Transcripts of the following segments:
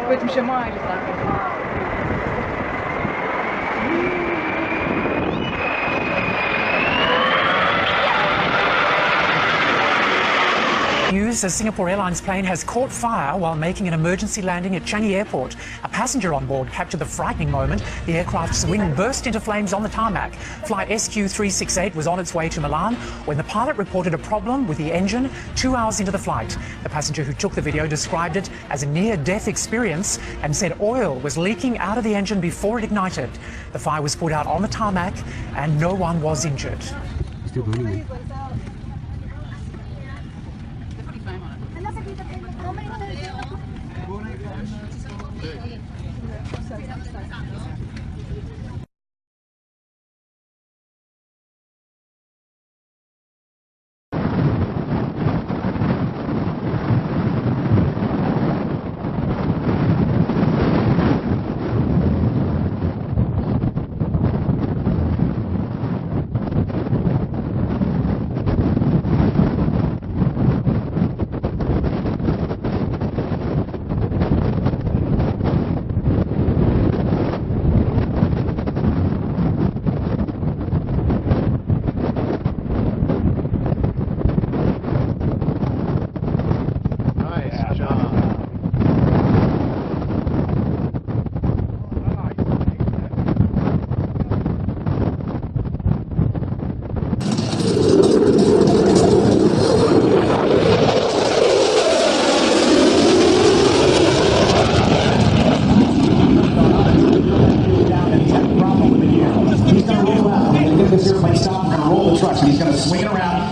Поэтому ще має так. News, a Singapore Airlines plane has caught fire while making an emergency landing at Changi Airport. A passenger on board captured the frightening moment. The aircraft's wing burst into flames on the tarmac. Flight SQ368 was on its way to Milan when the pilot reported a problem with the engine 2 hours into the flight. The passenger who took the video described it as a near-death experience and said oil was leaking out of the engine before it ignited. The fire was put out on the tarmac and no one was injured. Still burning.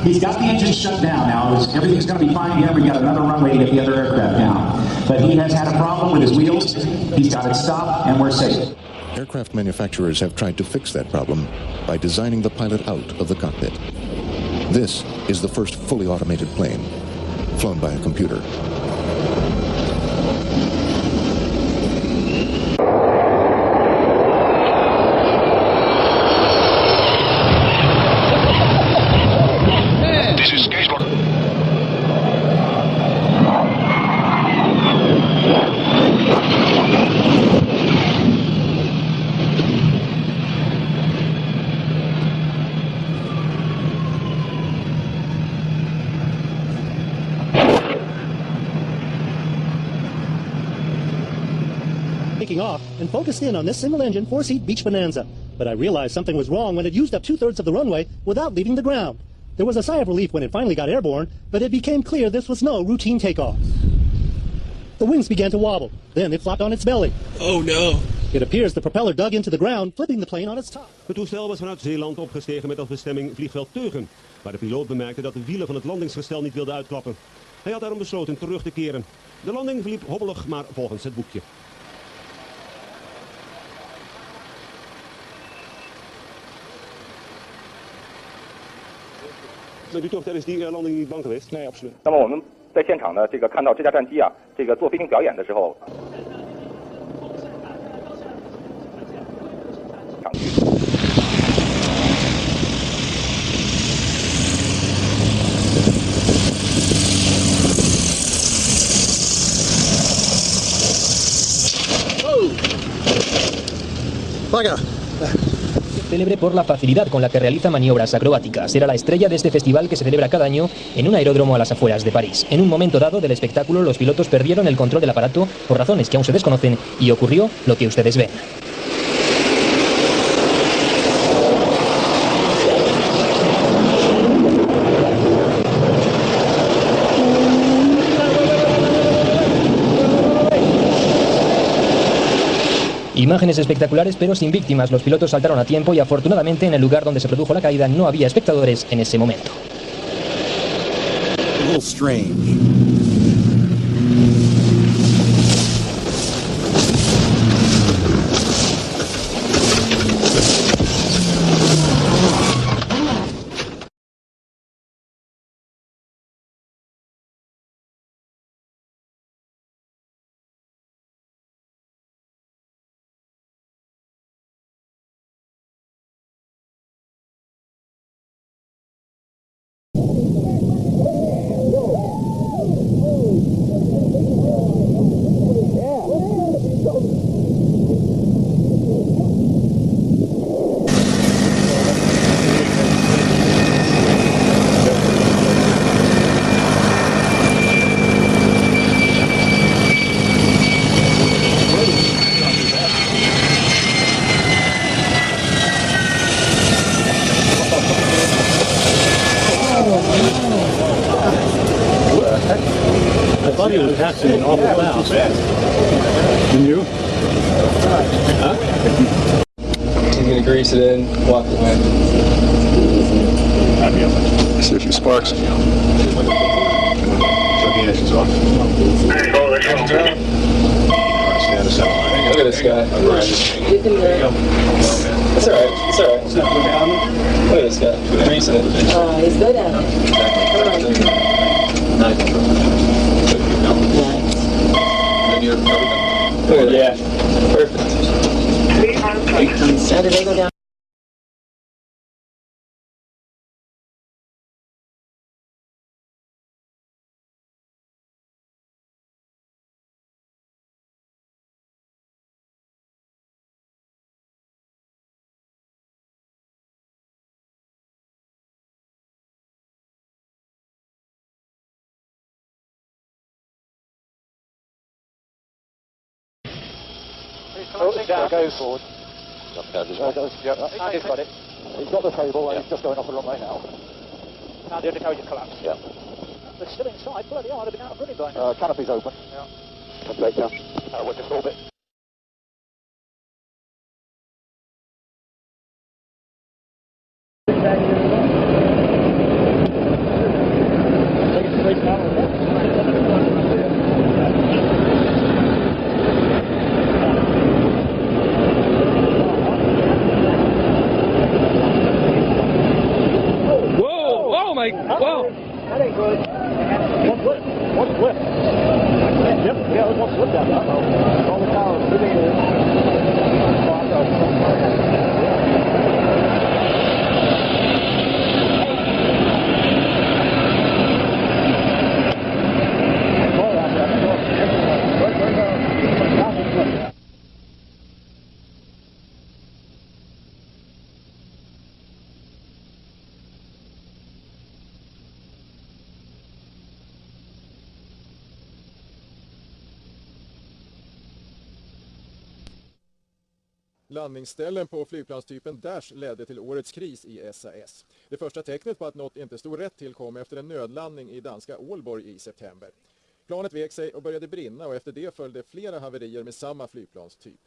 He's got the engine shut down now. Everything's going to be fine again. We've got another runway to get the other aircraft down. But he has had a problem with his wheels. He's got it stopped, and we're safe. Aircraft manufacturers have tried to fix that problem by designing the pilot out of the cockpit. This is the first fully automated plane, flown by a computer. Taking off and focused in on this single-engine, four-seat beach bonanza. But I realized something was wrong when it used up two-thirds of the runway without leaving the ground. There was a sigh of relief when it finally got airborne, but it became clear this was no routine takeoff. The wings began to wobble. Then it flopped on its belly. Oh no. It appears the propeller dug into the ground, flipping the plane on its top. Het toestel was vanuit Zeeland opgestegen met als bestemming vliegveld Teugen, waar de piloot bemerkte dat de wielen van het landingsgestel niet wilden uitklappen. Hij had daarom besloten terug te keren. De landing verliep hobbelig, maar volgens het boekje. Bent u toch tijdens die landing niet bang geweest? Nee, absoluut. 那么我们在现场呢，看到这架战机啊，做飞行表演的时候，场域。Vaga. Célebre por la facilidad con la que realiza maniobras acrobáticas. Era la estrella de este festival que se celebra cada año en un aeródromo a las afueras de París. En un momento dado del espectáculo, los pilotos perdieron el control del aparato por razones que aún se desconocen y ocurrió lo que ustedes ven. Imágenes espectaculares pero sin víctimas. Los pilotos saltaron a tiempo y afortunadamente en el lugar donde se produjo la caída no había espectadores en ese momento. A little strange. thought he was taxiing awful fast. And you? Huh? He's gonna grease it in, walk away. See a few sparks. Shut the engines off. Look at this guy. It's alright, it's alright. Look at this guy, greasing it. He's good at it. Look at that. Perfect. How did they go down? Go forward. He's got it. He's got the table and he's just going off the wrong way now. Now the undercarriage has collapsed. Yeah. They're still inside. Bloody hell, they've been out of running by now. Canopy's open. Yeah. That's great, yeah. We're just orbit. Whoa! That ain't good. One flip. Yep, yeah, there's one flip down there. All the towers. Landningsställen på flygplanstypen Dash ledde till årets kris i SAS. Det första tecknet på att något inte stod rätt till kom efter en nödlandning i danska Ålborg i september. Planet vek sig och började brinna och efter det följde flera haverier med samma flygplanstyp.